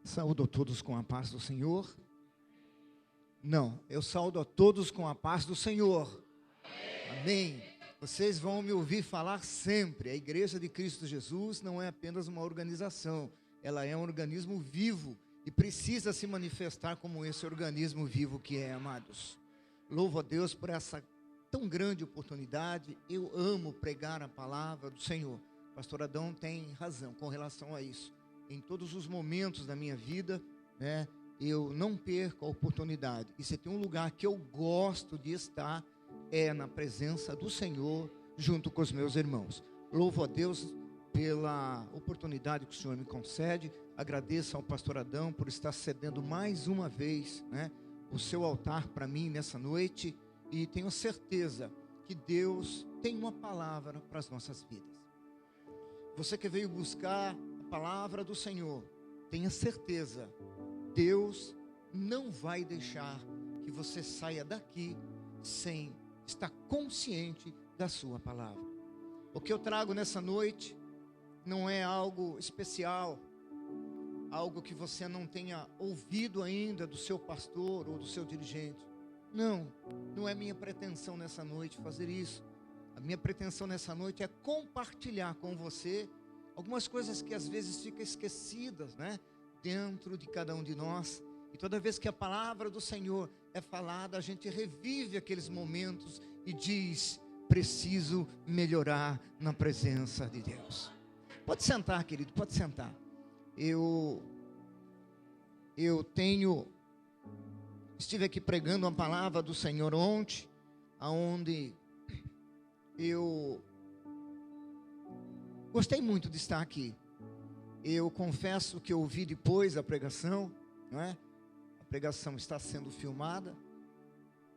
Saúdo a todos com a paz do Senhor. Não, eu saúdo a todos com a paz do Senhor. Amém. Vocês vão me ouvir falar sempre. A Igreja de Cristo Jesus não é apenas uma organização. Ela é um organismo vivo e precisa se manifestar como esse organismo vivo que é, amados. Louvo a Deus por essa tão grande oportunidade. Eu amo pregar a palavra do Senhor. Pastor Adão tem razão com relação a isso. Em todos os momentos da minha vida, né, eu não perco a oportunidade. E se tem um lugar que eu gosto de estar, é na presença do Senhor, junto com os meus irmãos. Louvo a Deus pela oportunidade que o Senhor me concede. Agradeço ao pastor Adão por estar cedendo mais uma vez, né, o seu altar para mim nessa noite. E tenho certeza que Deus tem uma palavra para as nossas vidas. Você que veio buscar palavra do Senhor, tenha certeza, Deus não vai deixar que você saia daqui sem estar consciente da sua palavra. O que eu trago nessa noite não é algo especial, algo que você não tenha ouvido ainda do seu pastor ou do seu dirigente. Não é minha pretensão nessa noite fazer isso. A minha pretensão nessa noite é compartilhar com você algumas coisas que às vezes ficam esquecidas, né, dentro de cada um de nós. E toda vez que a palavra do Senhor é falada, a gente revive aqueles momentos e diz: preciso melhorar na presença de Deus. Pode sentar, querido, pode sentar. Eu estive aqui pregando a palavra do Senhor ontem, aonde eu gostei muito de estar aqui. Eu confesso que eu ouvi depois a pregação, não é? A pregação está sendo filmada.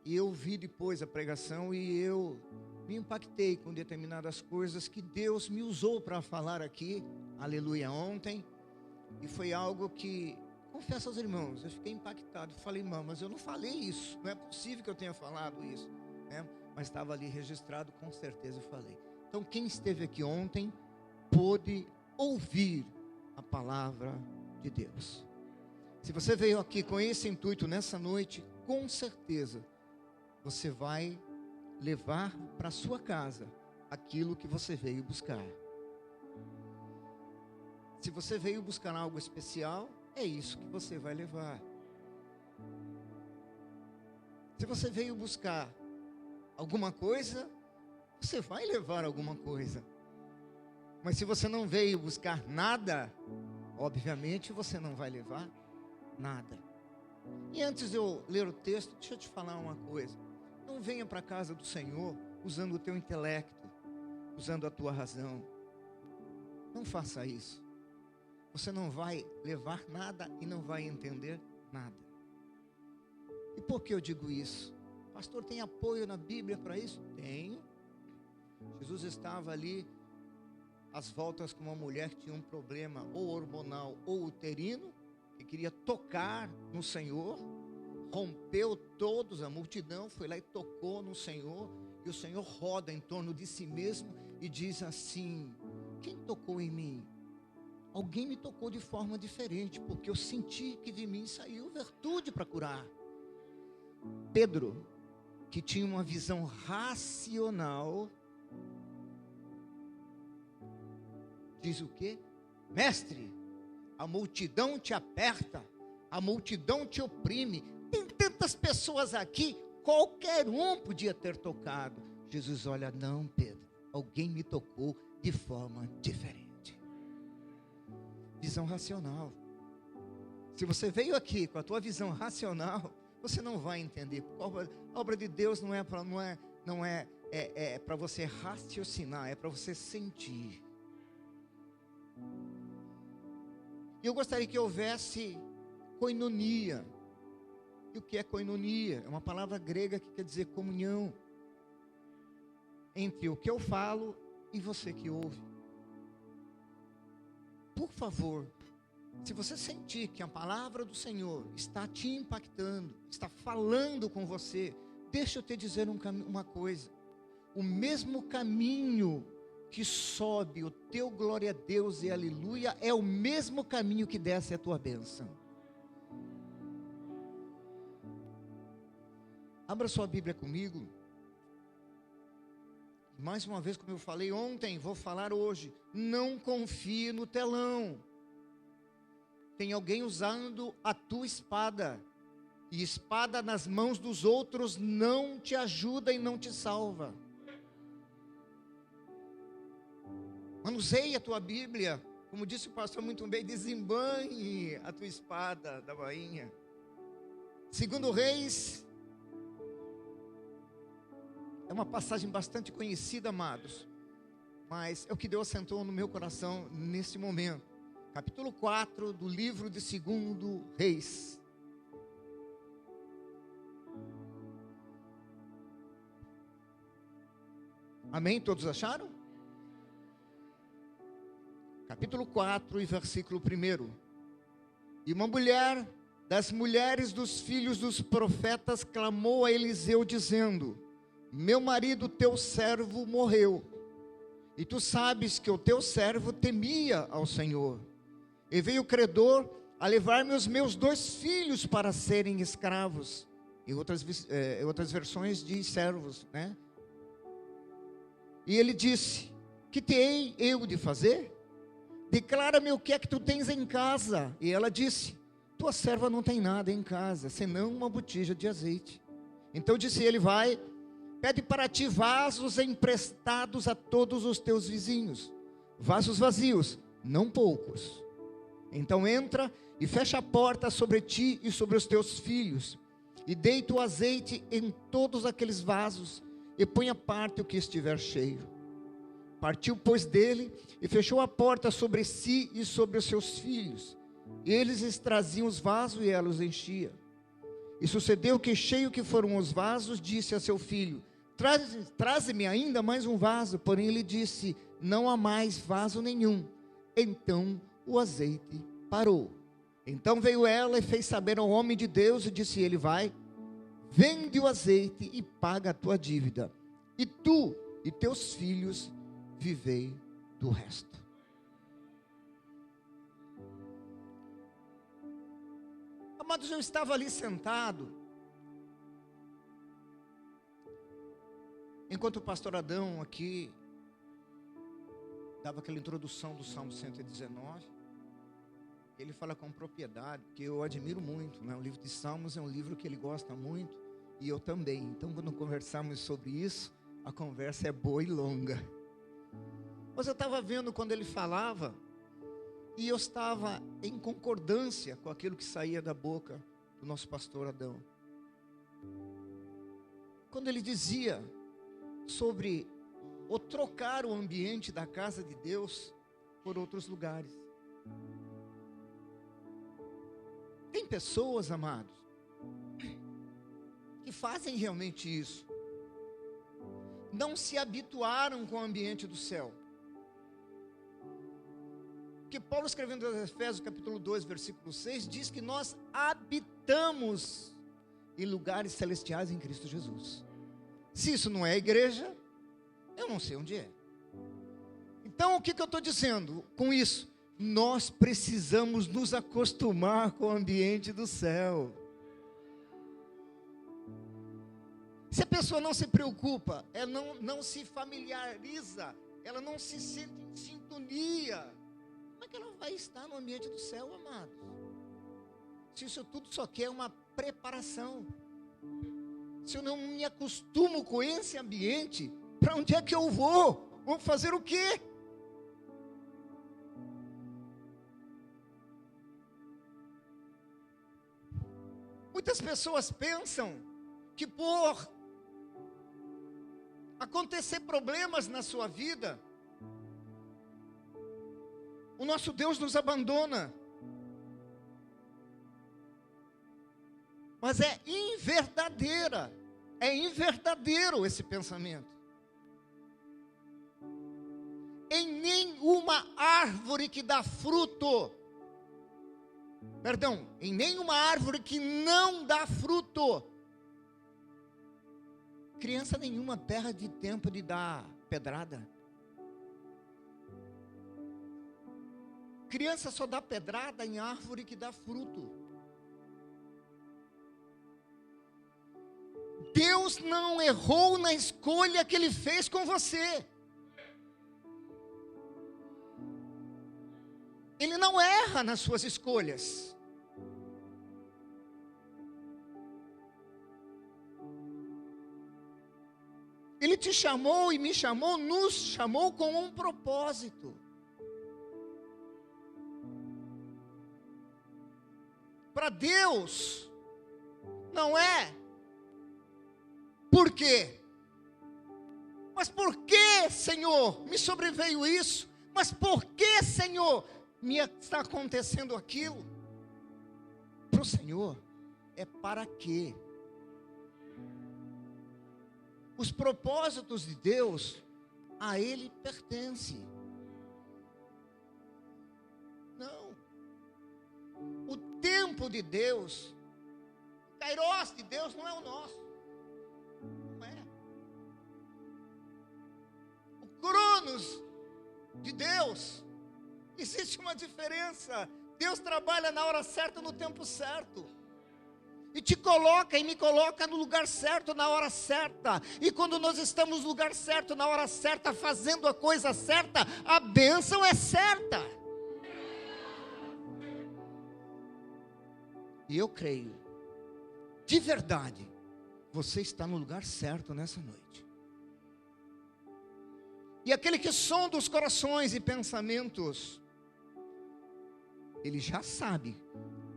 E eu vi depois a pregação e eu me impactei com determinadas coisas que Deus me usou para falar aqui, aleluia, ontem. E foi algo que, confesso aos irmãos, eu fiquei impactado. Falei, irmão, mas eu não falei isso. Não é possível que eu tenha falado isso, né? Mas estava ali registrado, com certeza eu falei. Então quem esteve aqui ontem pôde ouvir a palavra de Deus. Se você veio aqui com esse intuito nessa noite, com certeza você vai levar para sua casa aquilo que você veio buscar. Se você veio buscar algo especial, é isso que você vai levar. Se você veio buscar alguma coisa, você vai levar alguma coisa. Mas se você não veio buscar nada, obviamente você não vai levar nada. E antes de eu ler o texto, deixa eu te falar uma coisa. Não venha para a casa do Senhor usando o teu intelecto, usando a tua razão. Não faça isso. Você não vai levar nada e não vai entender nada. E por que eu digo isso? Pastor, tem apoio na Bíblia para isso? Tenho. Jesus estava ali às voltas com uma mulher que tinha um problema ou hormonal ou uterino, que queria tocar no Senhor, rompeu todos, a multidão foi lá e tocou no Senhor, e o Senhor roda em torno de si mesmo e diz assim: quem tocou em mim? Alguém me tocou de forma diferente, porque eu senti que de mim saiu virtude para curar. Pedro, que tinha uma visão racional, diz o quê? Mestre, a multidão te aperta, a multidão te oprime, tem tantas pessoas aqui, qualquer um podia ter tocado. Jesus olha: não, Pedro, alguém me tocou de forma diferente. Visão racional. Se você veio aqui com a tua visão racional, você não vai entender. A obra de Deus não é para você raciocinar, é para você sentir. E eu gostaria que houvesse koinonia. E o que é koinonia? É uma palavra grega que quer dizer comunhão entre o que eu falo e você que ouve. Por favor, se você sentir que a palavra do Senhor está te impactando, está falando com você, deixa eu te dizer uma coisa. O mesmo caminho que sobe o teu glória a Deus e aleluia é o mesmo caminho que desce a tua bênção. Abra sua Bíblia comigo. Mais uma vez, como eu falei ontem, vou falar hoje. Não confie no telão. Tem alguém usando a tua espada. E espada nas mãos dos outros não te ajuda e não te salva. Manuseie a tua Bíblia. Como disse o pastor muito bem, desembanhe a tua espada da bainha. 2 Reis. É uma passagem bastante conhecida, amados. Mas é o que Deus sentou no meu coração nesse momento. Capítulo 4 do livro de 2 Reis. Amém? Todos acharam? Capítulo 4 e versículo 1. E uma mulher das mulheres dos filhos dos profetas clamou a Eliseu dizendo: meu marido, teu servo, morreu. E tu sabes que o teu servo temia ao Senhor. E veio o credor a levar-me os meus 2 filhos para serem escravos. Em outras versões diz servos, né? E ele disse: que te hei eu de fazer? Declara-me o que é que tu tens em casa. E ela disse: tua serva não tem nada em casa, senão uma botija de azeite. Então disse ele: vai, pede para ti vasos emprestados a todos os teus vizinhos, vasos vazios, não poucos. Então entra e fecha a porta sobre ti e sobre os teus filhos, e deita o azeite em todos aqueles vasos, e põe à parte o que estiver cheio. Partiu, pois, dele, e fechou a porta sobre si e sobre os seus filhos. E eles traziam os vasos e ela os enchia. E sucedeu que, cheio que foram os vasos, disse a seu filho: traze-me ainda mais um vaso. Porém ele disse: não há mais vaso nenhum. Então o azeite parou. Então veio ela e fez saber ao homem de Deus, e disse ele: vai, vende o azeite e paga a tua dívida, e tu e teus filhos vivei do resto. Amados, eu estava ali sentado, enquanto o pastor Adão aqui dava aquela introdução do Salmo 119, ele fala com propriedade, que eu admiro muito, né? O livro de Salmos é um livro que ele gosta muito, e eu também. Então, quando conversamos sobre isso, a conversa é boa e longa. Mas eu estava vendo quando ele falava, e eu estava em concordância com aquilo que saía da boca do nosso pastor Adão. Quando ele dizia sobre o trocar o ambiente da casa de Deus por outros lugares. Tem pessoas, amados, que fazem realmente isso. Não se habituaram com o ambiente do céu. Porque Paulo, escrevendo aos Efésios capítulo 2, versículo 6, diz que nós habitamos em lugares celestiais em Cristo Jesus. Se isso não é a igreja, eu não sei onde é. Então, o que eu estou dizendo com isso? Nós precisamos nos acostumar com o ambiente do céu. Se a pessoa não se preocupa, ela não se familiariza, ela não se sente em sintonia, como é que ela vai estar no ambiente do céu, amados? Se isso tudo só quer uma preparação. Se eu não me acostumo com esse ambiente, para onde é que eu vou? Vou fazer o quê? Muitas pessoas pensam que por acontecer problemas na sua vida, o nosso Deus nos abandona. Mas é inverdadeiro esse pensamento. Em nenhuma árvore que dá fruto, em nenhuma árvore que não dá fruto, criança nenhuma perde tempo de dar pedrada. Criança só dá pedrada em árvore que dá fruto. Deus não errou na escolha que Ele fez com você. Ele não erra nas suas escolhas. Ele te chamou e me chamou, nos chamou com um propósito. Para Deus, não é por quê? Mas por que, Senhor, me sobreveio isso? Mas por que, Senhor, me está acontecendo aquilo? Para o Senhor, é para quê? Os propósitos de Deus, a Ele pertencem. Não. O tempo de Deus, o kairos de Deus não é o nosso. Não é. O cronos de Deus, existe uma diferença. Deus trabalha na hora certa, no tempo certo. E te coloca e me coloca no lugar certo, na hora certa. E quando nós estamos no lugar certo, na hora certa, fazendo a coisa certa, a bênção é certa. E eu creio, de verdade, você está no lugar certo nessa noite. E aquele que sonda os corações e pensamentos, ele já sabe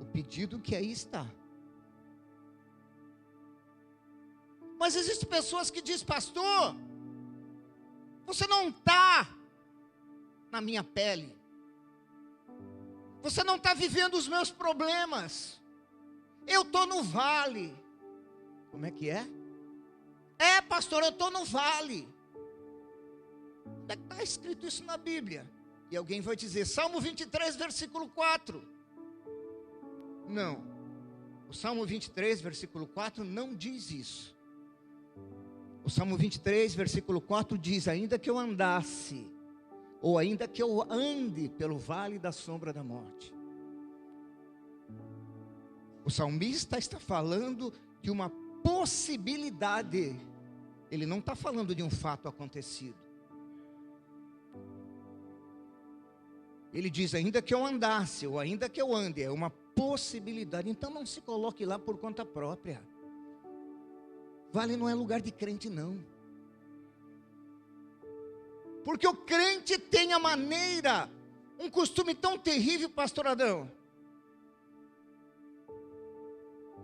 o pedido que aí está. Mas existem pessoas que dizem: pastor, você não está na minha pele. Você não está vivendo os meus problemas. Eu estou no vale. Como é que é? É, pastor, eu estou no vale. Onde é que está escrito isso na Bíblia? E alguém vai dizer, Salmo 23, versículo 4. Não. O Salmo 23, versículo 4 não diz isso. O Salmo 23, versículo 4 diz: ainda que eu andasse, ou ainda que eu ande pelo vale da sombra da morte. O salmista está falando de uma possibilidade. Ele não está falando de um fato acontecido. Ele diz, ainda que eu andasse, ou ainda que eu ande, é uma possibilidade. Então não se coloque lá por conta própria. Vale não é lugar de crente, não. Porque o crente tem a maneira, um costume tão terrível, pastor Adão.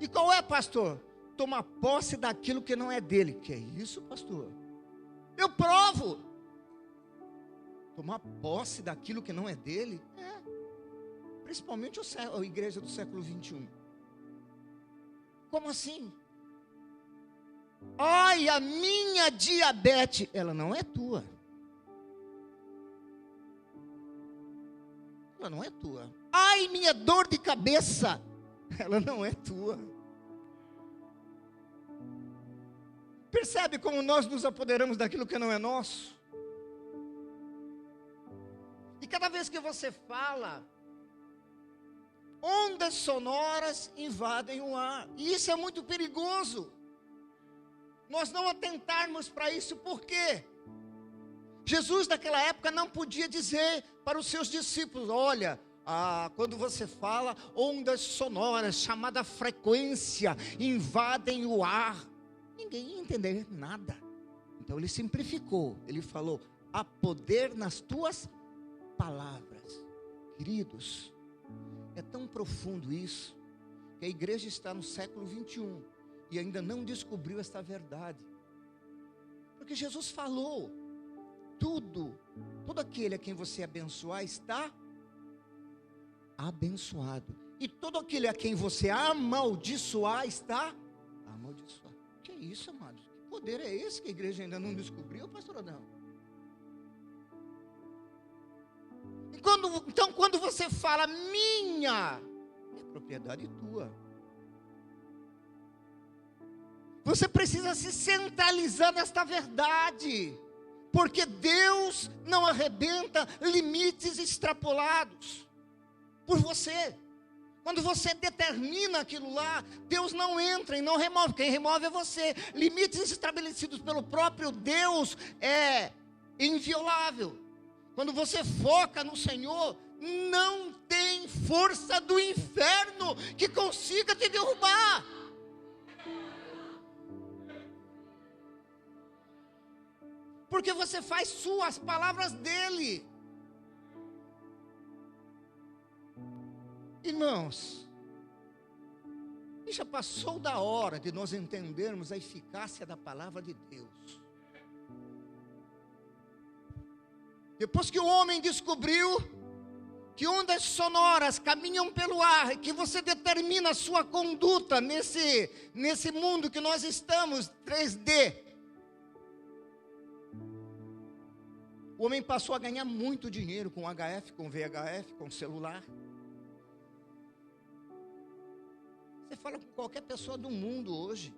E qual é, pastor? Tomar posse daquilo que não é dele. Que é isso, pastor? Eu provo. Tomar posse daquilo que não é dele? É. Principalmente a igreja do século 21. Como assim? Ai, a minha diabetes, ela não é tua. Ela não é tua. Ai, minha dor de cabeça, ela não é tua. Percebe como nós nos apoderamos daquilo que não é nosso? E cada vez que você fala, ondas sonoras invadem o ar. E isso é muito perigoso. Nós não atentarmos para isso, por quê? Jesus naquela época não podia dizer para os seus discípulos, olha, quando você fala, ondas sonoras, chamada frequência, invadem o ar. Ninguém ia entender nada. Então ele simplificou, ele falou, há poder nas tuas palavras. Queridos, é tão profundo isso, que a igreja está no século 21, e ainda não descobriu esta verdade. Porque Jesus falou, todo aquele a quem você abençoar está abençoado. E todo aquele a quem você amaldiçoar está amaldiçoado. Que é isso, amados? Que poder é esse que a igreja ainda não descobriu, pastor Adão? Então quando você fala minha, é propriedade tua. Você precisa se centralizar nesta verdade, porque Deus não arrebenta limites extrapolados. por você. Quando você determina aquilo lá, Deus não entra e não remove. Quem remove é você. Limites estabelecidos pelo próprio Deus é inviolável. Quando você foca no Senhor, não tem força do inferno que consiga te derrubar. Porque você faz suas palavras dele. Irmãos, já passou da hora de nós entendermos a eficácia da palavra de Deus. Depois que o homem descobriu que ondas sonoras caminham pelo ar, que você determina a sua conduta nesse mundo que nós estamos, 3D. O homem passou a ganhar muito dinheiro com HF, com VHF, com celular. Você fala com qualquer pessoa do mundo hoje,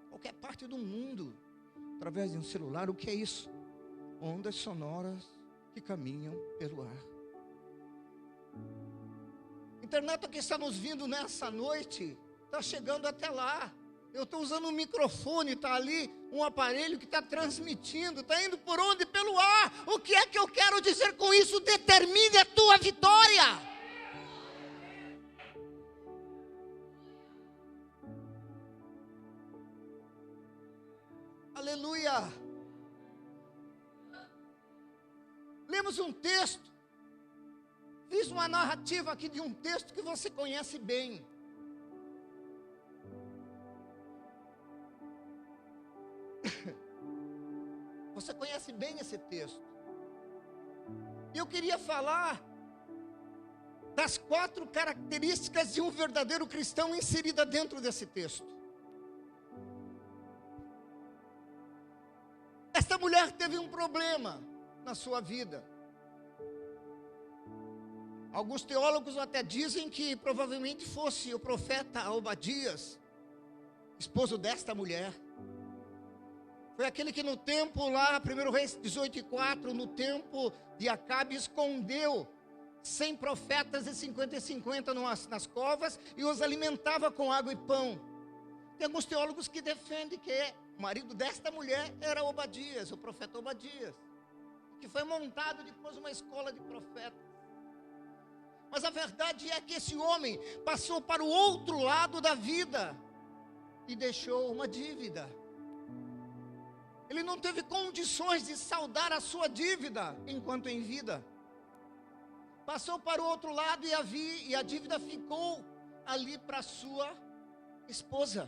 qualquer parte do mundo, através de um celular. O que é isso? Ondas sonoras que caminham pelo ar. Internet que está nos vindo nessa noite, está chegando até lá. Eu estou usando um microfone, está ali um aparelho que está transmitindo, está indo por onde? Pelo ar. O que é que eu quero dizer com isso? Determine a tua vitória. Aleluia. Lemos um texto. Fiz uma narrativa aqui de um texto que você conhece bem. Você conhece bem esse texto. E eu queria falar das 4 características de um verdadeiro cristão inserida dentro desse texto. Esta mulher teve um problema na sua vida. Alguns teólogos até dizem que provavelmente fosse o profeta Obadias, esposo desta mulher. Foi aquele que no tempo lá, 1 Reis 18:4, no tempo de Acabe, escondeu 100 profetas de 50 e 50 nas covas e os alimentava com água e pão. Tem alguns teólogos que defendem que o marido desta mulher era Obadias, o profeta Obadias, que foi montado depois uma escola de profetas. Mas a verdade é que esse homem passou para o outro lado da vida e deixou uma dívida. Ele não teve condições de saldar a sua dívida enquanto em vida. Passou para o outro lado e a dívida ficou ali para sua esposa.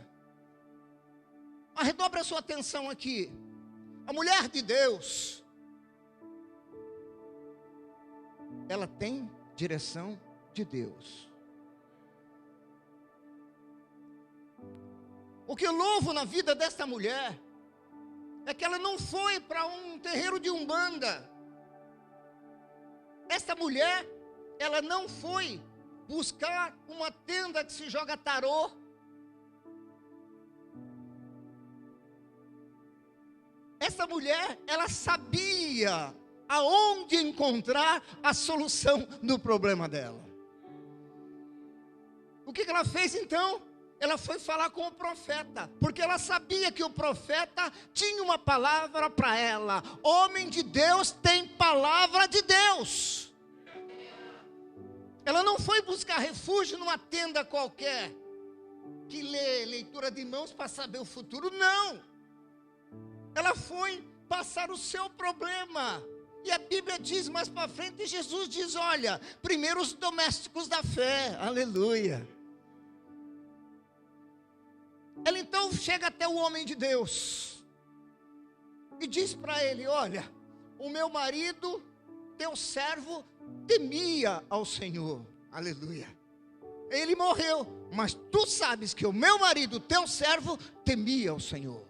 Mas redobre a sua atenção aqui. A mulher de Deus, ela tem direção de Deus. O que eu louvo na vida desta mulher é que ela não foi para um terreiro de umbanda. Esta mulher, ela não foi buscar uma tenda que se joga tarô. Essa mulher, ela sabia aonde encontrar a solução do problema dela. O que ela fez então? Ela foi falar com o profeta, porque ela sabia que o profeta tinha uma palavra para ela. Homem de Deus tem palavra de Deus. Ela não foi buscar refúgio numa tenda qualquer, que lê leitura de mãos para saber o futuro, não. Ela foi passar o seu problema. E a Bíblia diz mais para frente, Jesus diz, olha, primeiro os domésticos da fé, aleluia. Ela então chega até o homem de Deus e diz para ele, olha, o meu marido, teu servo, temia ao Senhor, aleluia. Ele morreu, mas tu sabes que o meu marido, teu servo, temia ao Senhor.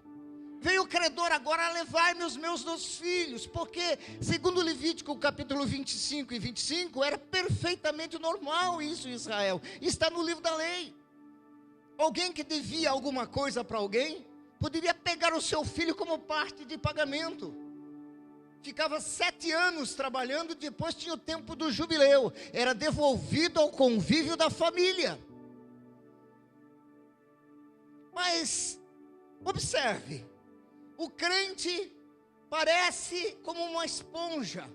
Veio o credor agora a levar-me os meus 2 filhos, porque segundo Levítico capítulo 25 e 25, era perfeitamente normal isso em Israel, está no livro da lei. Alguém que devia alguma coisa para alguém, poderia pegar o seu filho como parte de pagamento. ficava 7 anos trabalhando, depois tinha o tempo do jubileu, era devolvido ao convívio da família. Mas, observe, o crente parece como uma esponja.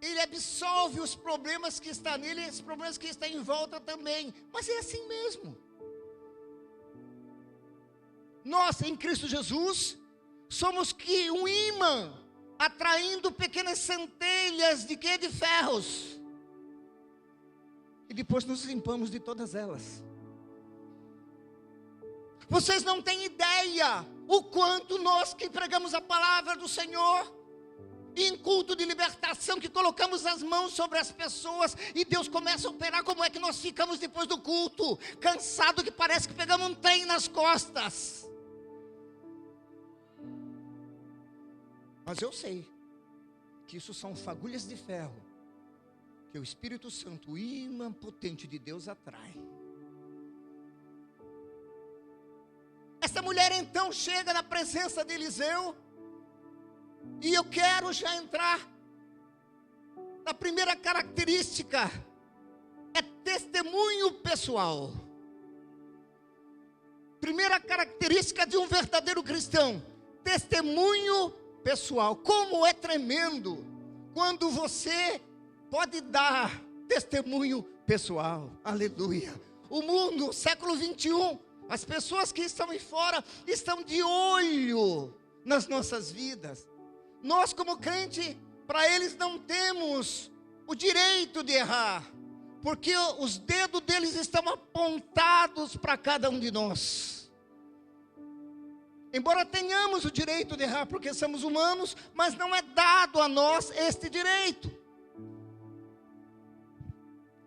Ele absorve os problemas que estão nele e os problemas que estão em volta também. Mas é assim mesmo. Nós, em Cristo Jesus, somos que um imã, atraindo pequenas centelhas de quê? De ferros. E depois nos limpamos de todas elas. Vocês não têm ideia o quanto nós que pregamos a palavra do Senhor, em culto de libertação, que colocamos as mãos sobre as pessoas e Deus começa a operar, como é que nós ficamos depois do culto? Cansado, que parece que pegamos um trem nas costas. Mas eu sei que isso são fagulhas de ferro que o Espírito Santo, o imã potente de Deus, atrai. Essa mulher então chega na presença de Eliseu, e eu quero já entrar na primeira característica, é testemunho pessoal. Primeira característica de um verdadeiro cristão, testemunho pessoal. Como é tremendo quando você pode dar testemunho pessoal. Aleluia. O mundo, século 21, as pessoas que estão aí fora estão de olho nas nossas vidas. Nós, como crente, para eles não temos o direito de errar, porque os dedos deles estão apontados para cada um de nós. Embora tenhamos o direito de errar, porque somos humanos, mas não é dado a nós este direito.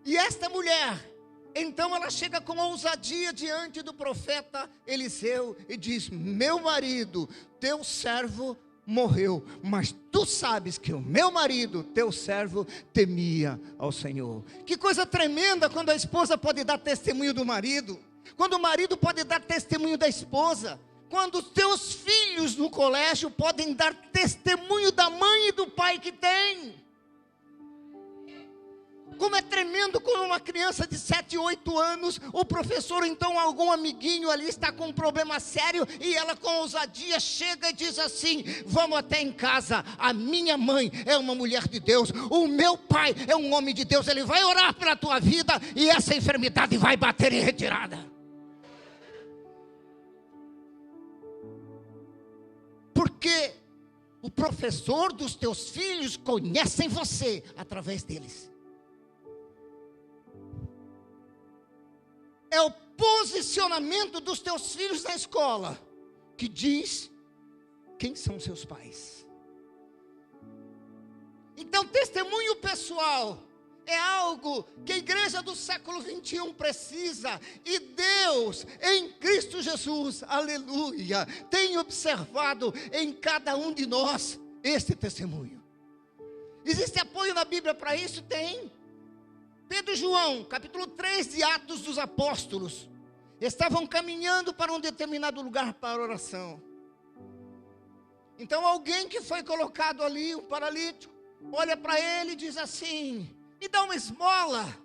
E esta mulher, então ela chega com ousadia diante do profeta Eliseu e diz: meu marido, teu servo morreu, mas tu sabes que o meu marido, teu servo, temia ao Senhor. Que coisa tremenda quando a esposa pode dar testemunho do marido, quando o marido pode dar testemunho da esposa, quando os teus filhos no colégio podem dar testemunho da mãe e do pai que tem. Como é tremendo quando uma criança de 7, 8 anos, o professor, então algum amiguinho ali está com um problema sério, e ela com ousadia chega e diz assim: vamos até em casa, a minha mãe é uma mulher de Deus, o meu pai é um homem de Deus, ele vai orar pela tua vida, e essa enfermidade vai bater em retirada. Porque o professor dos teus filhos conhece você através deles. É o posicionamento dos teus filhos na escola que diz quem são seus pais. Então, testemunho pessoal é algo que a igreja do século 21 precisa. E Deus, em Cristo Jesus, aleluia, tem observado em cada um de nós este testemunho. Existe apoio na Bíblia para isso? Tem. Pedro e João, capítulo 3 de Atos dos Apóstolos, estavam caminhando para um determinado lugar para oração. Então alguém que foi colocado ali, um paralítico, olha para ele e diz assim: me dá uma esmola.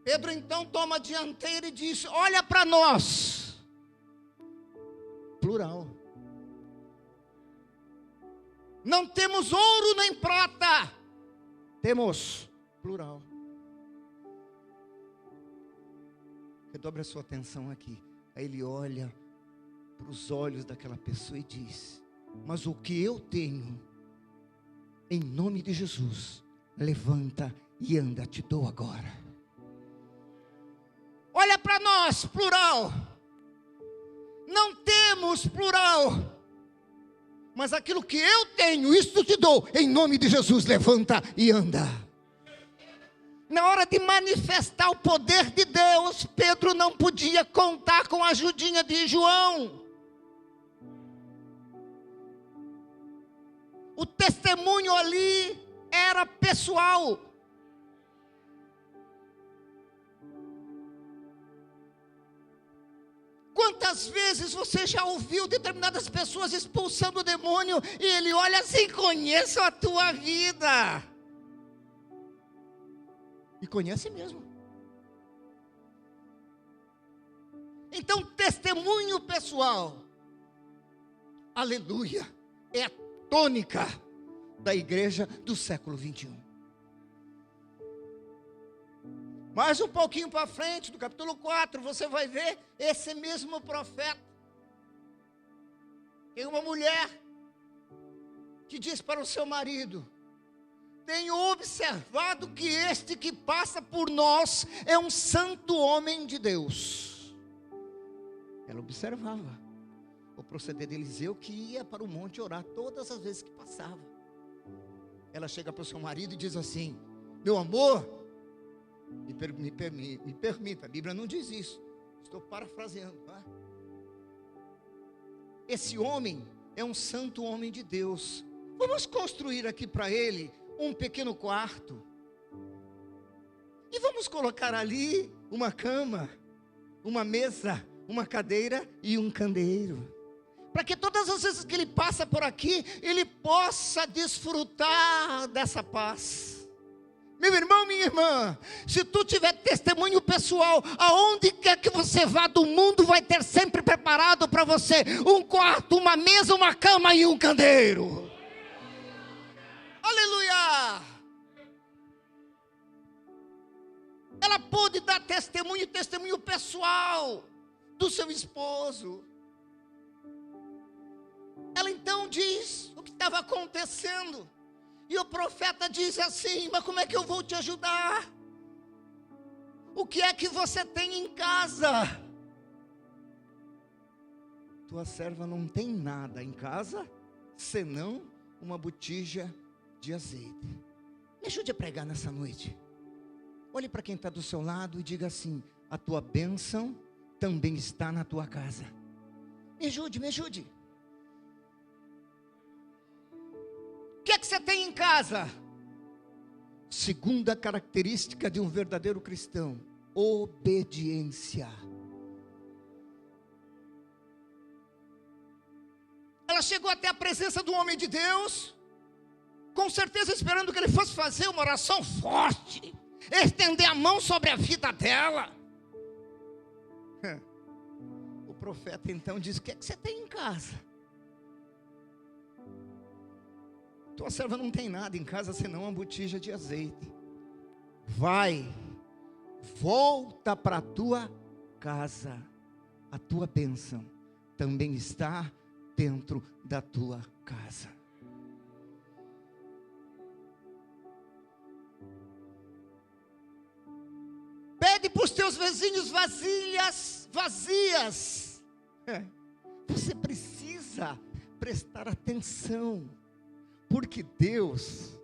Pedro então toma a dianteira e diz: olha para nós. Plural. Não temos ouro nem prata, temos, plural. Redobre a sua atenção aqui. Aí ele olha para os olhos daquela pessoa e diz: mas o que eu tenho, em nome de Jesus, levanta e anda, te dou agora. Olha para nós, plural. Não temos, plural. Mas aquilo que eu tenho, isso te dou, em nome de Jesus, levanta e anda. Na hora de manifestar o poder de Deus, Pedro não podia contar com a ajudinha de João. O testemunho ali era pessoal. Quantas vezes você já ouviu determinadas pessoas expulsando o demônio e ele olha assim: conheço a tua vida. E conhece mesmo. Então, testemunho pessoal, aleluia, é a tônica da igreja do século 21. Mais um pouquinho para frente, do capítulo 4, você vai ver esse mesmo profeta. Tem uma mulher que diz para o seu marido: tenho observado que este que passa por nós é um santo homem de Deus. Ela observava o proceder de Eliseu, que ia para o monte orar todas as vezes que passava. Ela chega para o seu marido e diz assim: meu amor, me permita, a Bíblia não diz isso, estou parafraseando, tá? Esse homem é um santo homem de Deus. Vamos construir aqui para ele um pequeno quarto, e vamos colocar ali uma cama, uma mesa, uma cadeira e um candeeiro, para que todas as vezes que ele passa por aqui, ele possa desfrutar dessa paz. Meu irmão, minha irmã, se tu tiver testemunho pessoal, aonde quer que você vá do mundo, vai ter sempre preparado para você um quarto, uma mesa, uma cama e um candeeiro. Aleluia! Ela pôde dar testemunho pessoal do seu esposo. Ela então diz o que estava acontecendo. E o profeta diz assim: mas como é que eu vou te ajudar? O que é que você tem em casa? Tua serva não tem nada em casa, senão uma botija de azeite. Me ajude a pregar nessa noite. Olhe para quem está do seu lado e diga assim: a tua bênção também está na tua casa. Me ajude, me ajude. O que é que você tem em casa? Segunda característica de um verdadeiro cristão: obediência. Ela chegou até a presença do homem de Deus, com certeza esperando que ele fosse fazer uma oração forte, estender a mão sobre a vida dela. O profeta então diz: o que é que você tem em casa? Tua serva não tem nada em casa senão uma botija de azeite. Vai, volta para a tua casa. A tua bênção também está dentro da tua casa. Pede para os teus vizinhos vasilhas vazias. Você precisa prestar atenção, porque Deus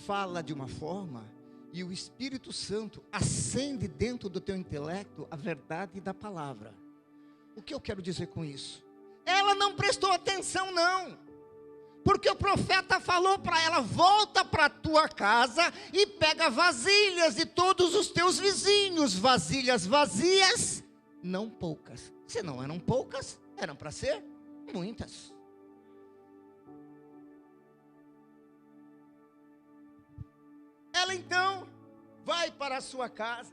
fala de uma forma e o Espírito Santo acende dentro do teu intelecto a verdade da palavra. O que eu quero dizer com isso? Ela não prestou atenção não, porque o profeta falou para ela: volta para a tua casa e pega vasilhas de todos os teus vizinhos, vasilhas vazias, não poucas. Se não eram poucas, eram para ser muitas. Ela então vai para a sua casa,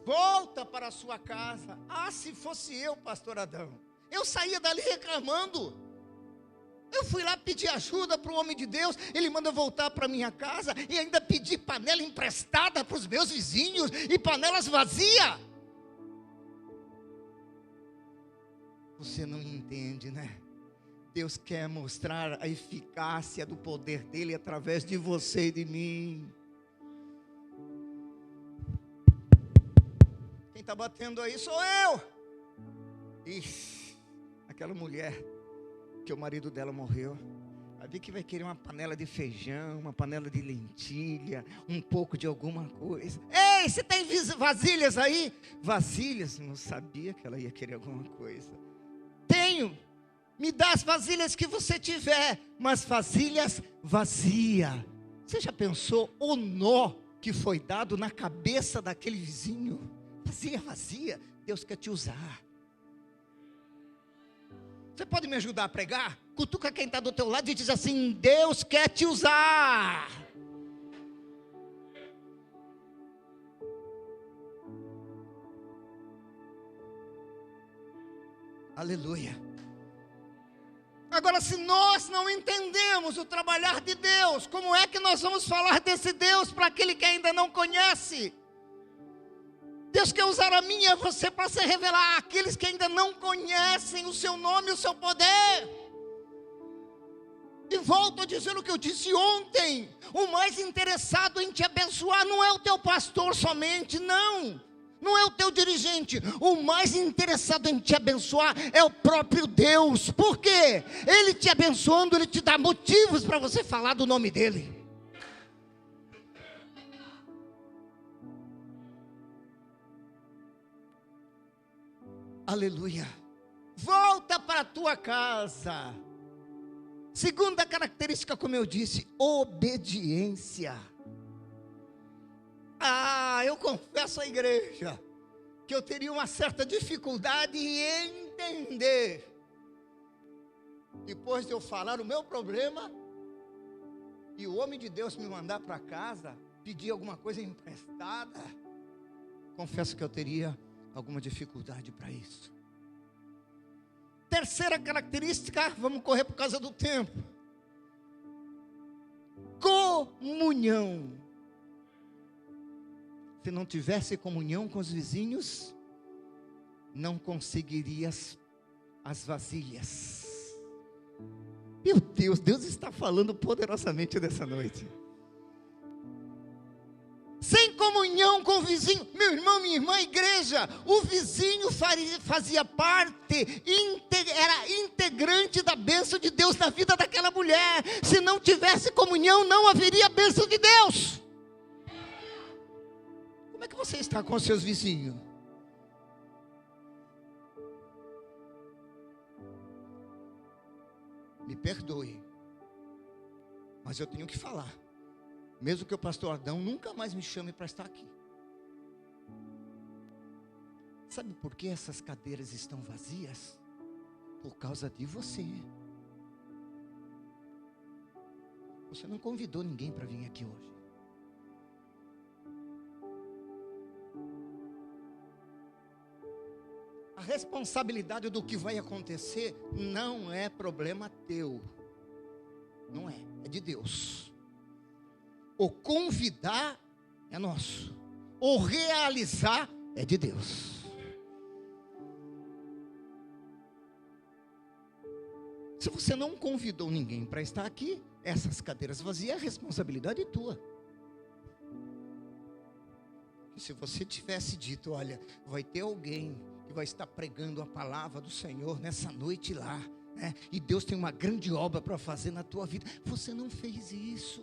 volta para a sua casa. Ah, se fosse eu, pastor Adão, eu saía dali reclamando. Eu fui lá pedir ajuda para o homem de Deus, ele manda eu voltar para minha casa e ainda pedir panela emprestada para os meus vizinhos e panelas vazias. Você não entende, né? Deus quer mostrar a eficácia do poder dele através de você e de mim. Quem está batendo aí sou eu. Ixi, aquela mulher que o marido dela morreu, vai ver que vai querer uma panela de feijão, uma panela de lentilha, um pouco de alguma coisa. Ei, você tem vasilhas aí? Vasilhas? Não sabia que ela ia querer alguma coisa. Tenho. Me dá as vasilhas que você tiver, mas vasilhas vazias. Você já pensou o nó que foi dado na cabeça daquele vizinho? Vasilha vazia. Deus quer te usar. Você pode me ajudar a pregar? Cutuca quem está do teu lado e diz assim: Deus quer te usar. Aleluia. Agora, se nós não entendemos o trabalhar de Deus, como é que nós vamos falar desse Deus para aquele que ainda não conhece? Deus quer usar a mim e a você para se revelar àqueles que ainda não conhecem o seu nome e o seu poder. E volto a dizer o que eu disse ontem: o mais interessado em te abençoar não é o teu pastor somente, não é o teu dirigente. O mais interessado em te abençoar é o próprio Deus. Por quê? Ele te abençoando, Ele te dá motivos para você falar do nome dEle. Aleluia. Volta para a tua casa. Segunda característica, como eu disse, obediência. Eu confesso à igreja que eu teria uma certa dificuldade em entender, depois de eu falar o meu problema, e o homem de Deus me mandar para casa, pedir alguma coisa emprestada. Confesso que eu teria alguma dificuldade para isso. Terceira característica, vamos correr por causa do tempo: comunhão. Se não tivesse comunhão com os vizinhos, não conseguirias as vasilhas. Meu Deus, Deus está falando poderosamente nessa noite. Sem comunhão com o vizinho, meu irmão, minha irmã, igreja, o vizinho fazia parte, era integrante da bênção de Deus na vida daquela mulher. Se não tivesse comunhão, não haveria bênção de Deus. Como é que você está com os seus vizinhos? Me perdoe, mas eu tenho que falar. Mesmo que o pastor Adão nunca mais me chame para estar aqui. Sabe por que essas cadeiras estão vazias? Por causa de você. Você não convidou ninguém para vir aqui hoje. A responsabilidade do que vai acontecer não é problema teu. Não é, é de Deus. O convidar é nosso. O realizar é de Deus. Se você não convidou ninguém para estar aqui, essas cadeiras vazias, a responsabilidade é tua. E se você tivesse dito: olha, vai ter alguém que vai estar pregando a palavra do Senhor nessa noite lá, né? E Deus tem uma grande obra para fazer na tua vida. Você não fez isso.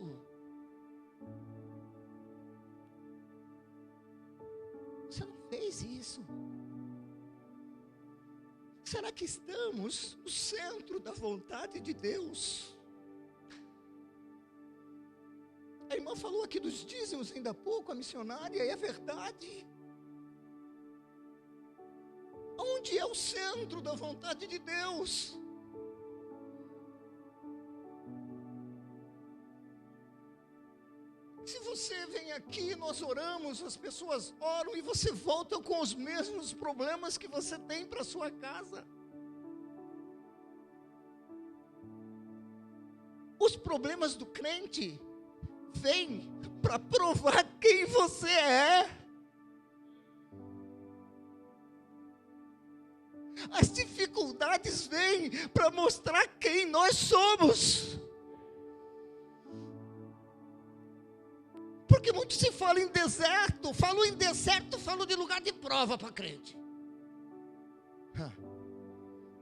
Você não fez isso. Será que estamos no centro da vontade de Deus? A irmã falou aqui dos dízimos ainda há pouco, a missionária, e é verdade. Onde é o centro da vontade de Deus? Se você vem aqui, nós oramos, as pessoas oram e você volta com os mesmos problemas que você tem para sua casa. Os problemas do crente vêm para provar quem você é. As dificuldades vêm para mostrar quem nós somos. Porque muito se fala em deserto. Falou em deserto, falou de lugar de prova para crente.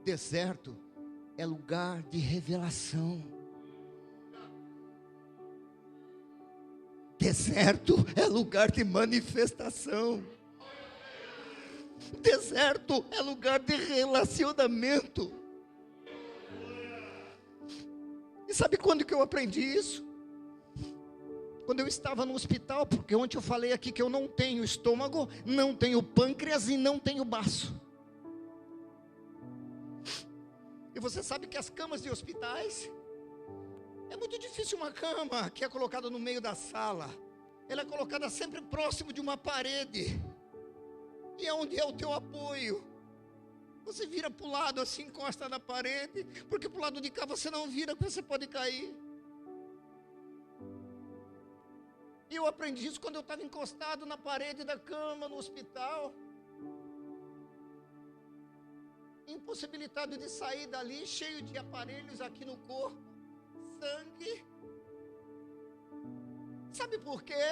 Deserto é lugar de revelação. Deserto é lugar de manifestação. Deserto é lugar de relacionamento. E sabe quando que eu aprendi isso? Quando eu estava no hospital, porque ontem eu falei aqui que eu não tenho estômago, não tenho pâncreas e não tenho baço. E você sabe que as camas de hospitais, é muito difícil uma cama que é colocada no meio da sala. Ela é colocada sempre próximo de uma parede. E é onde é o teu apoio. Você vira para o lado assim, encosta na parede, porque para o lado de cá você não vira, porque você pode cair. E eu aprendi isso quando eu estava encostado na parede da cama, no hospital. Impossibilitado de sair dali, cheio de aparelhos aqui no corpo, sangue. Sabe por quê?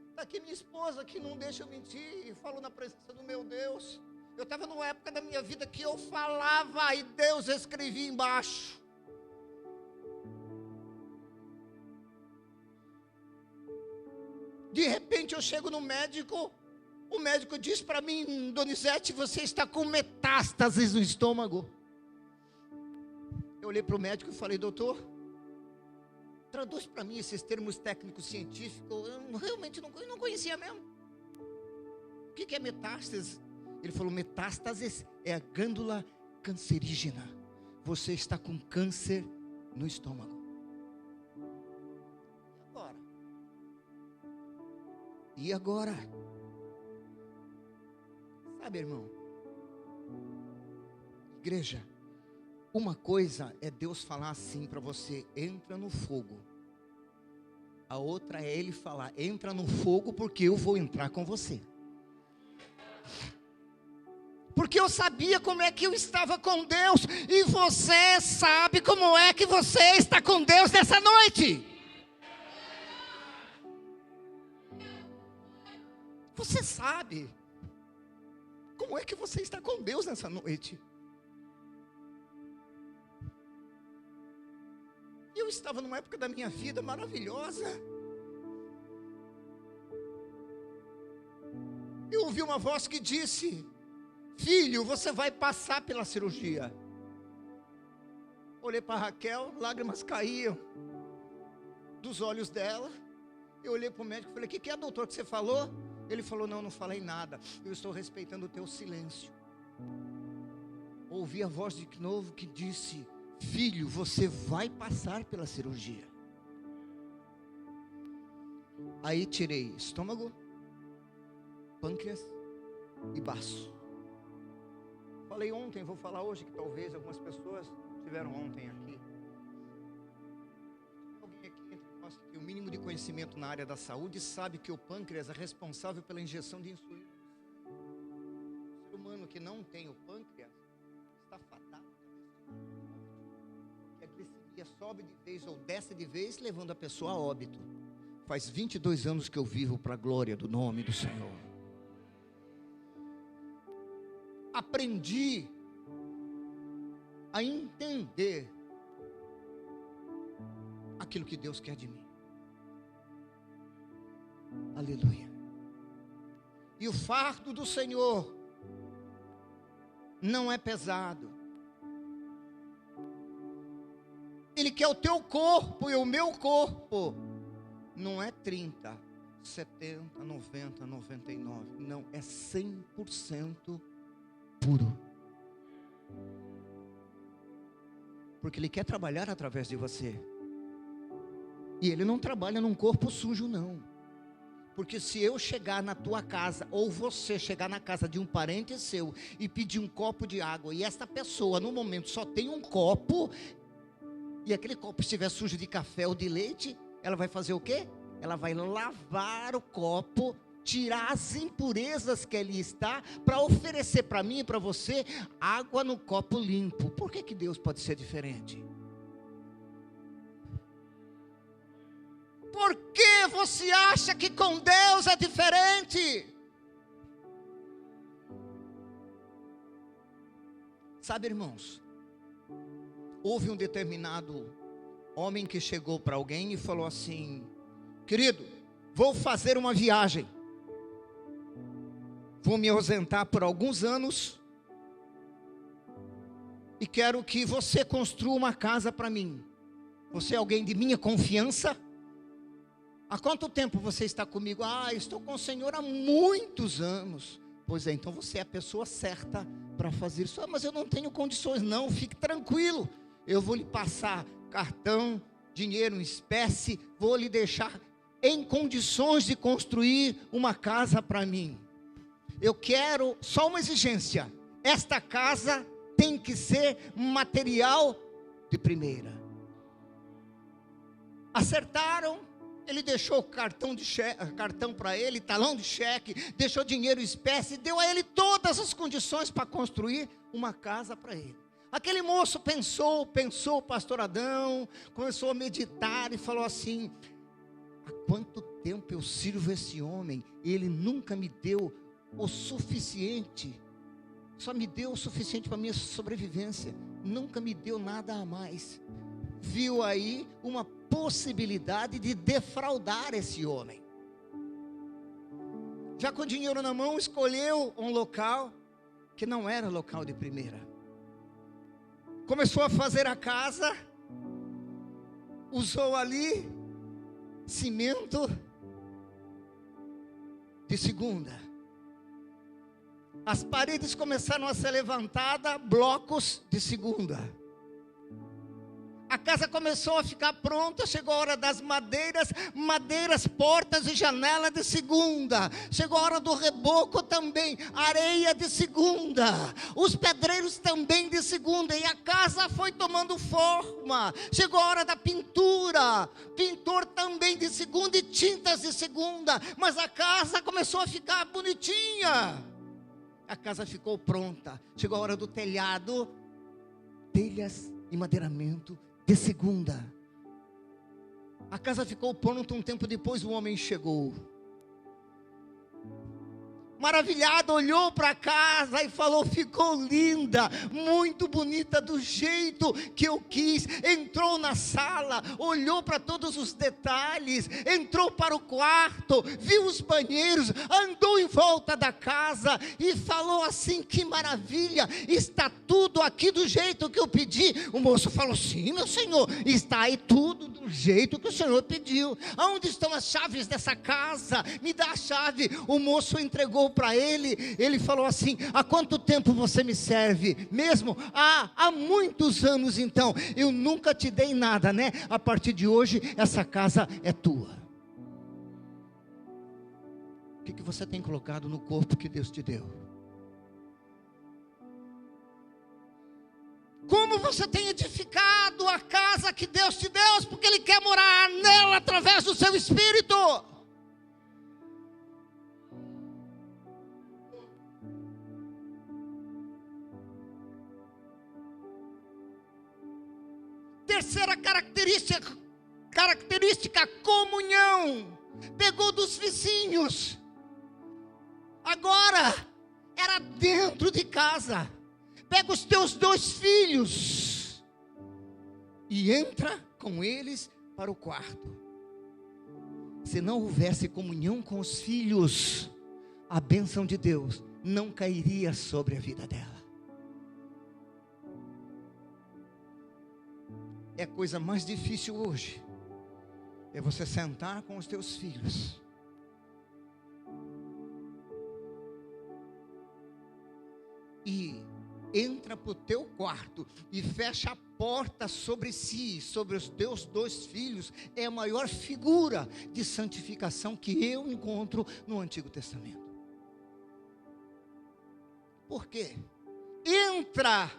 Está aqui minha esposa que não deixa eu mentir, e falo na presença do meu Deus. Eu estava numa época da minha vida que eu falava e Deus escrevia embaixo. De repente eu chego no médico, o médico diz para mim: Donizete, você está com metástases no estômago. Eu olhei para o médico e falei: doutor, traduz para mim esses termos técnicos científicos. Eu realmente não conhecia mesmo. O que é metástase? Ele falou: metástase é a glândula cancerígena. Você está com câncer no estômago. E agora? Sabe, irmão? Igreja, uma coisa é Deus falar assim para você: entra no fogo. A outra é Ele falar: entra no fogo, porque eu vou entrar com você. Porque eu sabia como é que eu estava com Deus, e você sabe como é que você está com Deus nessa noite. Você sabe como é que você está com Deus nessa noite. Eu estava numa época da minha vida maravilhosa. Eu ouvi uma voz que disse: filho, você vai passar pela cirurgia. Olhei para Raquel, lágrimas caíam dos olhos dela. Eu olhei para o médico e falei: o que é, doutor, que você falou? Ele falou: não falei nada, eu estou respeitando o teu silêncio. Ouvi a voz de novo que disse: filho, você vai passar pela cirurgia. Aí tirei estômago, pâncreas e baço. Falei ontem, vou falar hoje, que talvez algumas pessoas estiveram ontem aqui. Alguém aqui entre nós que tem o mínimo de conhecimento na área da saúde sabe que o pâncreas é responsável pela injeção de insulina. O ser humano que não tem o pâncreas está fadado, porque a glicemia sobe de vez ou desce de vez, levando a pessoa a óbito. Faz 22 anos que eu vivo para a glória do nome do Senhor. Aprendi a entender aquilo que Deus quer de mim. Aleluia. E o fardo do Senhor não é pesado. Ele quer o teu corpo e o meu corpo. Não é 30, 70, 90, 99. Não, é 100% puro. Porque Ele quer trabalhar através de você. E Ele não trabalha num corpo sujo, não. Porque se eu chegar na tua casa, ou você chegar na casa de um parente seu e pedir um copo de água, e esta pessoa no momento só tem um copo, e aquele copo estiver sujo de café ou de leite, ela vai fazer o quê? Ela vai lavar o copo, tirar as impurezas que ali está, para oferecer para mim e para você água no copo limpo. Por que Deus pode ser diferente? Por que você acha que com Deus é diferente? Sabe, irmãos, houve um determinado homem que chegou para alguém e falou assim: querido, vou fazer uma viagem, vou me ausentar por alguns anos e quero que você construa uma casa para mim. Você é alguém de minha confiança? Há quanto tempo você está comigo? Estou com o Senhor há muitos anos. Pois é, então você é a pessoa certa para fazer isso. Mas eu não tenho condições. Não, fique tranquilo. Eu vou lhe passar cartão, dinheiro em espécie, vou lhe deixar em condições de construir uma casa para mim. Eu quero só uma exigência: esta casa tem que ser material de primeira. Acertaram. Ele deixou cartão para ele, talão de cheque, deixou dinheiro em espécie, deu a ele todas as condições para construir uma casa para ele. Aquele moço pensou, pastor Adão, começou a meditar e falou assim: há quanto tempo eu sirvo esse homem, ele nunca me deu o suficiente, só me deu o suficiente para minha sobrevivência, nunca me deu nada a mais. Viu aí uma possibilidade de defraudar esse homem. Já com dinheiro na mão, escolheu um local que não era local de primeira. Começou a fazer a casa, usou ali cimento de segunda. As paredes começaram a ser levantadas, blocos de segunda. A casa começou a ficar pronta, chegou a hora das madeiras, portas e janela de segunda. Chegou a hora do reboco também, areia de segunda. Os pedreiros também de segunda. E a casa foi tomando forma. Chegou a hora da pintura, pintor também de segunda e tintas de segunda. Mas a casa começou a ficar bonitinha. A casa ficou pronta. Chegou a hora do telhado, telhas e madeiramento de segunda. A casa ficou pronta. Um tempo depois o homem chegou, maravilhado, olhou para a casa e falou: ficou linda, muito bonita, do jeito que eu quis. Entrou na sala, olhou para todos os detalhes, entrou para o quarto, viu os banheiros, andou em volta da casa e falou assim: que maravilha, está tudo aqui do jeito que eu pedi. O moço falou: sim, meu senhor, está aí tudo do jeito que o senhor pediu. Aonde estão as chaves dessa casa? Me dá a chave. O moço entregou para ele. Ele falou assim: há quanto tempo você me serve mesmo? Há muitos anos. Então eu nunca te dei nada, né? A partir de hoje essa casa é tua. O que você tem colocado no corpo que Deus te deu? Como você tem edificado a casa que Deus te deu? Porque Ele quer morar nela através do seu Espírito. Terceira característica, comunhão. Pegou dos vizinhos. Agora era dentro de casa. Pega os teus 2 filhos e entra com eles para o quarto. Se não houvesse comunhão com os filhos, a bênção de Deus não cairia sobre a vida dela. É a coisa mais difícil hoje, é você sentar com os teus filhos e entra para o teu quarto e fecha a porta sobre si, sobre os teus 2 filhos. É a maior figura de santificação que eu encontro no Antigo Testamento. Por quê? Entra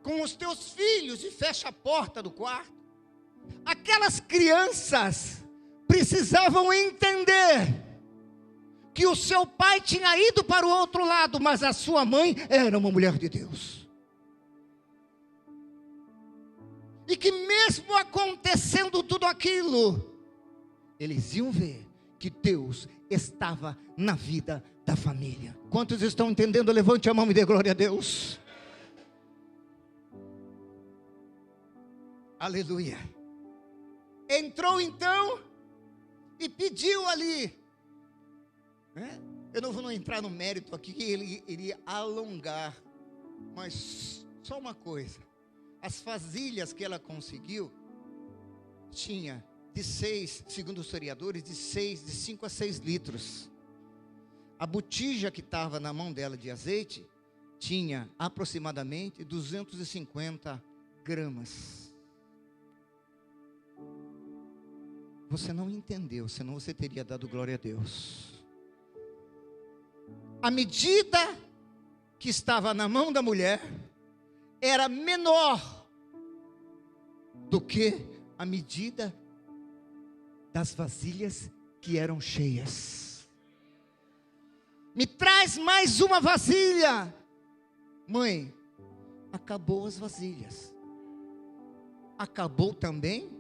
com os teus filhos e fecha a porta do quarto. Aquelas crianças precisavam entender que o seu pai tinha ido para o outro lado, mas a sua mãe era uma mulher de Deus. E que mesmo acontecendo tudo aquilo, eles iam ver que Deus estava na vida da família. Quantos estão entendendo? Levante a mão e dê glória a Deus. Aleluia. Entrou então e pediu ali. Eu não vou entrar no mérito aqui, que ele iria alongar, mas só uma coisa: as vasilhas que ela conseguiu tinha de 6, segundo os historiadores, de 5 a 6 litros. A botija que estava na mão dela de azeite tinha aproximadamente 250 gramas. Você não entendeu, senão você teria dado glória a Deus. A medida que estava na mão da mulher era menor do que a medida das vasilhas que eram cheias. Me traz mais uma vasilha. Mãe, acabou as vasilhas. Acabou também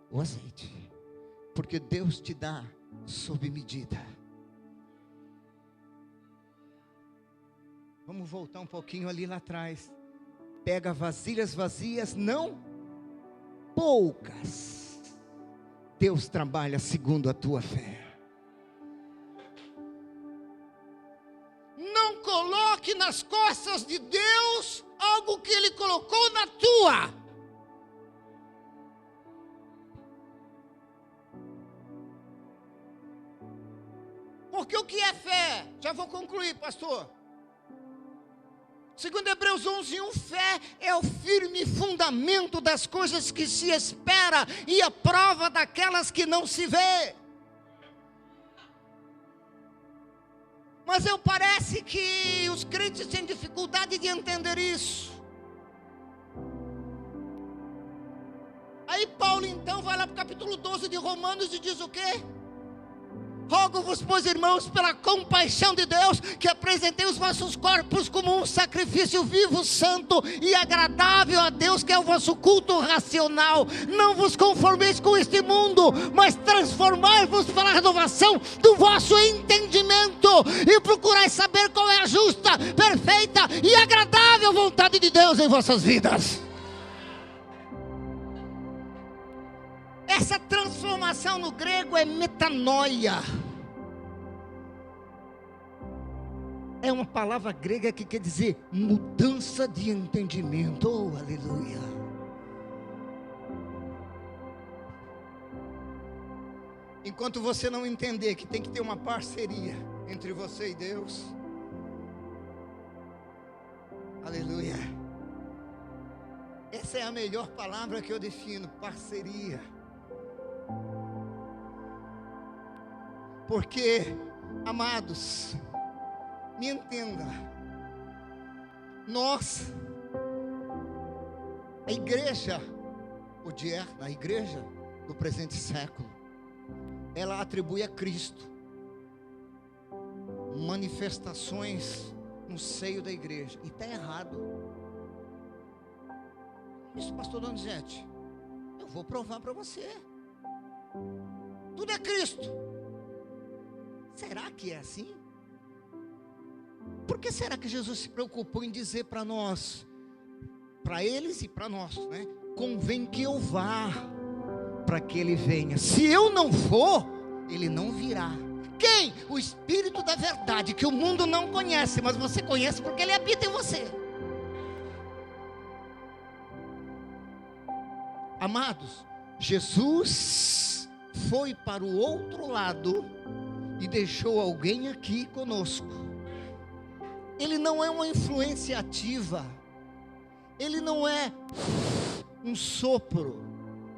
o azeite. Porque Deus te dá sob medida. Vamos voltar um pouquinho ali lá atrás. Pega vasilhas vazias, não poucas. Deus trabalha segundo a tua fé. Não coloque nas costas de Deus algo que Ele colocou na tua. Porque o que é fé? Já vou concluir, pastor. Segundo Hebreus 11:1, fé é o firme fundamento das coisas que se espera e a prova daquelas que não se vê. Mas parece que os crentes têm dificuldade de entender isso. Aí Paulo então vai lá para o capítulo 12 de Romanos e diz o quê? Rogo-vos, pois, irmãos, pela compaixão de Deus, que apresentei os vossos corpos como um sacrifício vivo, santo e agradável a Deus, que é o vosso culto racional. Não vos conformeis com este mundo, mas transformai-vos pela renovação do vosso entendimento, e procurai saber qual é a justa, perfeita e agradável vontade de Deus em vossas vidas. Essa transformação no grego é metanoia. É uma palavra grega que quer dizer mudança de entendimento. Oh, aleluia. Enquanto você não entender que tem que ter uma parceria entre você e Deus, aleluia. Essa é a melhor palavra que eu defino, parceria. Porque, amados, me entenda, nós, a igreja odierna, a igreja do presente século, ela atribui a Cristo manifestações no seio da igreja, e está errado. Isso, pastor Donizete, eu vou provar para você. Tudo é Cristo. Será que é assim? Por que será que Jesus se preocupou em dizer para nós, para eles e para nós, né? Convém que eu vá, para que Ele venha. Se eu não for, Ele não virá. Quem? O Espírito da verdade, que o mundo não conhece, mas você conhece porque Ele habita em você. Amados, Jesus foi para o outro lado e deixou alguém aqui conosco. Ele não é uma influência ativa. Ele não é um sopro.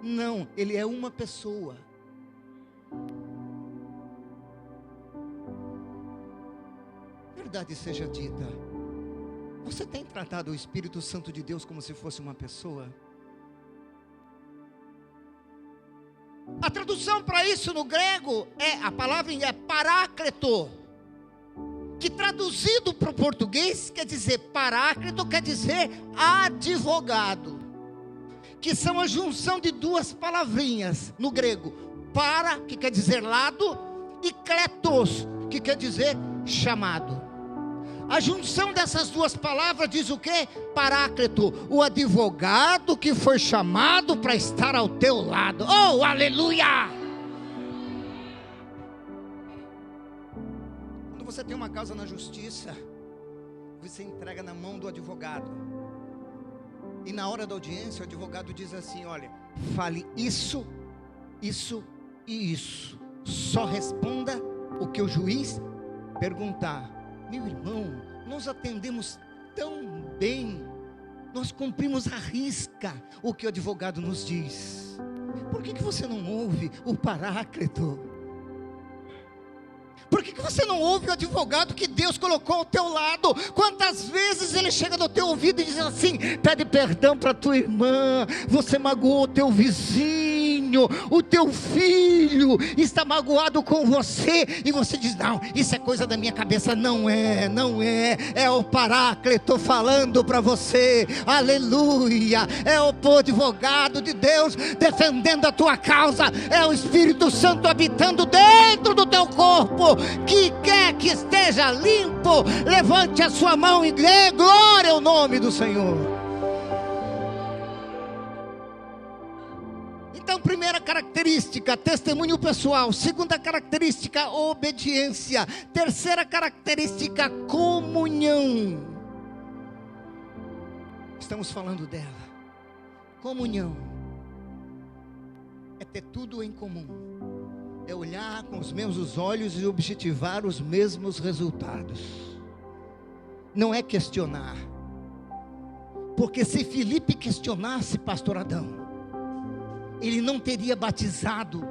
Não, Ele é uma pessoa. Verdade seja dita, você tem tratado o Espírito Santo de Deus como se fosse uma pessoa? A tradução para isso no grego a palavra é paráclito, que traduzido para o português quer dizer paráclito, quer dizer advogado, que são a junção de duas palavrinhas no grego: para, que quer dizer lado, e kletos, que quer dizer chamado. A junção dessas duas palavras diz o quê? Paráclito, o advogado que foi chamado para estar ao teu lado. Oh, aleluia! Quando você tem uma causa na justiça, você entrega na mão do advogado. E na hora da audiência, o advogado diz assim: olha, fale isso, isso e isso. Só responda o que o juiz perguntar: meu irmão, nós atendemos tão bem, nós cumprimos à risca o que o advogado nos diz, por que você não ouve o Paráclito? Por que você não ouve o advogado que Deus colocou ao teu lado? Quantas vezes ele chega no teu ouvido e diz assim: pede perdão para tua irmã, você magoou o teu vizinho, o teu filho está magoado com você, e você diz: não, isso é coisa da minha cabeça. Não é, é o Paráclito falando para você, aleluia, é o advogado de Deus defendendo a tua causa, é o Espírito Santo habitando dentro do teu corpo, que quer que esteja limpo. Levante a sua mão e dê glória ao nome do Senhor. Então, primeira característica, testemunho pessoal. Segunda característica, obediência. Terceira característica, comunhão. Estamos falando dela. Comunhão é ter tudo em comum, é olhar com os mesmos olhos e objetivar os mesmos resultados. Não é questionar, porque se Filipe questionasse pastor Adão, ele não teria batizado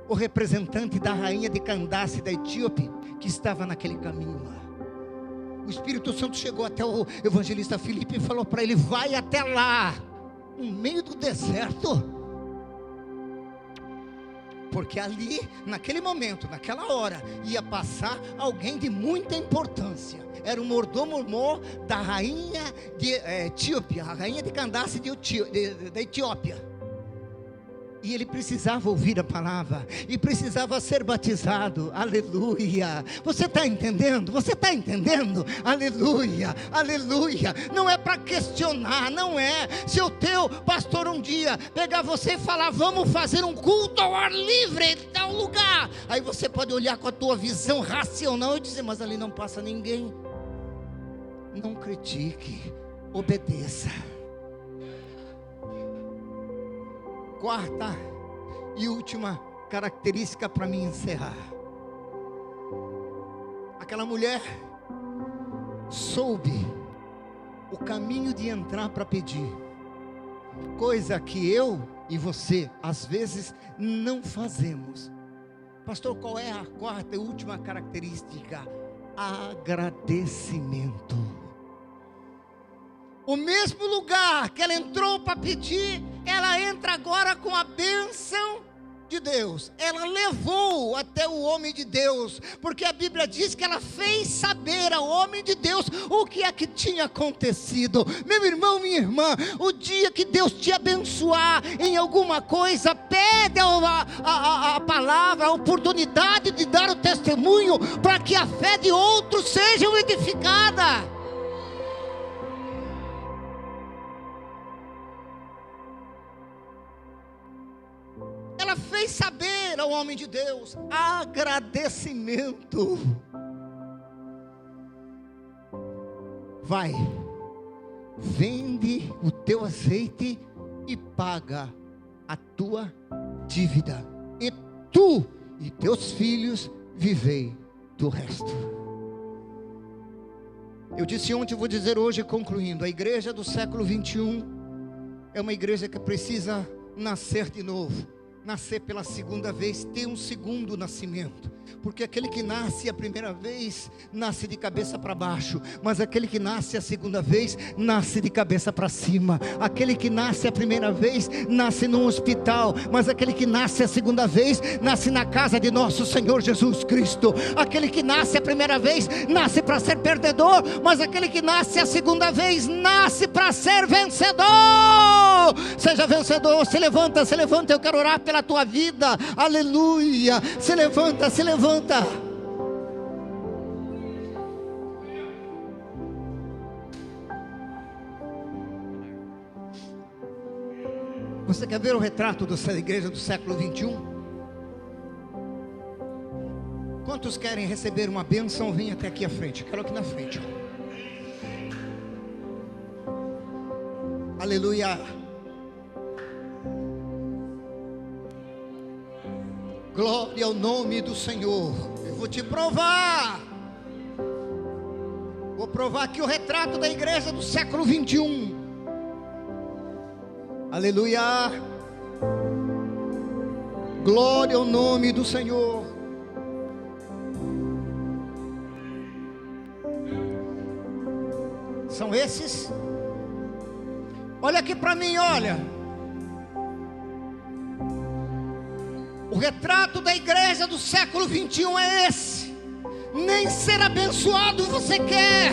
o representante da rainha de Candace da Etíope, que estava naquele caminho lá. O Espírito Santo chegou até o evangelista Filipe e falou para ele: vai até lá, no meio do deserto, porque ali, naquele momento, naquela hora, ia passar alguém de muita importância. Era o mordomo da rainha de Etíope, a rainha de Candace da Etiópia. E ele precisava ouvir a palavra, e precisava ser batizado. Aleluia. Você está entendendo? Você está entendendo? Aleluia, aleluia. Não é para questionar, não é. Se o teu pastor um dia pegar você e falar: vamos fazer um culto ao ar livre em tal lugar, aí você pode olhar com a tua visão racional e dizer: mas ali não passa ninguém. Não critique, obedeça. Quarta e última característica para mim encerrar. Aquela mulher soube o caminho de entrar para pedir, coisa que eu e você às vezes não fazemos. Pastor, qual é a quarta e última característica? Agradecimento. O mesmo lugar que ela entrou para pedir, ela entra agora com a bênção de Deus. Ela levou até o homem de Deus, porque a Bíblia diz que ela fez saber ao homem de Deus o que é que tinha acontecido. Meu irmão, minha irmã, o dia que Deus te abençoar em alguma coisa, pede a palavra, a oportunidade de dar o testemunho, para que a fé de outros seja edificada. Ela fez saber ao homem de Deus agradecimento. Vai, vende o teu azeite e paga a tua dívida, e tu e teus filhos vivei do resto. Eu disse ontem, vou dizer hoje concluindo: a igreja do século 21 é uma igreja que precisa nascer de novo, nascer pela segunda vez, ter um segundo nascimento. Porque aquele que nasce a primeira vez, nasce de cabeça para baixo, mas aquele que nasce a segunda vez, nasce de cabeça para cima. Aquele que nasce a primeira vez, nasce num hospital, mas aquele que nasce a segunda vez, nasce na casa de nosso Senhor Jesus Cristo. Aquele que nasce a primeira vez, nasce para ser perdedor, mas aquele que nasce a segunda vez, nasce para ser vencedor. Seja vencedor. Se levanta, eu quero orar pela tua vida. Aleluia. Se levanta, se levanta. Você quer ver o retrato da igreja do século 21? Quantos querem receber uma bênção? Vem até aqui à frente. Quero aqui na frente. Aleluia. Glória ao nome do Senhor. vou te provar. Vou provar aqui o retrato da igreja do século 21. Aleluia. Glória ao nome do Senhor. São esses? Olha aqui para mim, olha. O retrato da igreja do século 21 é esse. Nem ser abençoado você quer.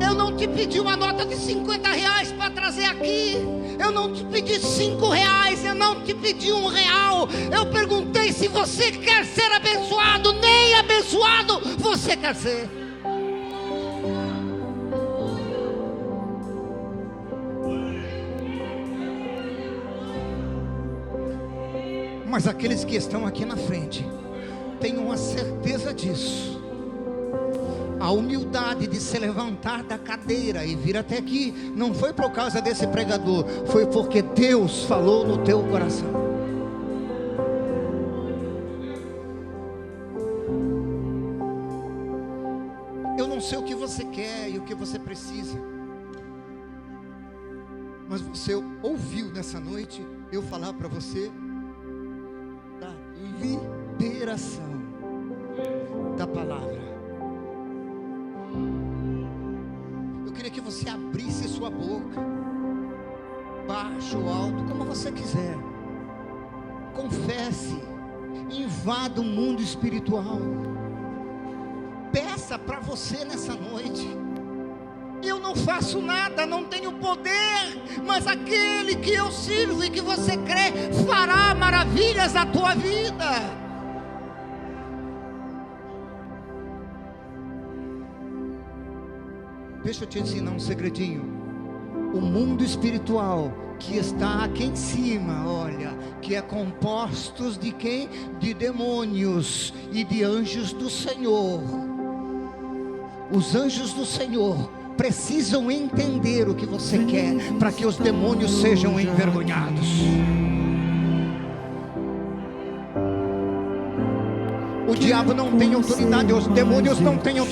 Eu não te pedi uma nota de R$50 para trazer aqui. Eu não te pedi R$5. Eu não te pedi R$1. Eu perguntei se você quer ser abençoado. Nem abençoado você quer ser. Mas aqueles que estão aqui na frente, tenham a certeza disso. A humildade de se levantar da cadeira e vir até aqui, não foi por causa desse pregador, foi porque Deus falou no teu coração. Eu não sei o que você quer e o que você precisa, mas você ouviu nessa noite eu falar para você da liberação da palavra. Eu queria que você abrisse sua boca, baixo ou alto, como você quiser. Confesse, invada o mundo espiritual. Peça para você nessa noite. Eu não faço nada, não tenho poder, mas aquele que eu sirvo e que você crê fará maravilhas na tua vida. Deixa eu te ensinar um segredinho. O mundo espiritual que está aqui em cima, olha, que é composto de quem? De demônios e de anjos do Senhor. Os anjos do Senhor precisam entender o que você quer, para que os demônios sejam envergonhados. O diabo não tem autoridade, os demônios não têm autoridade.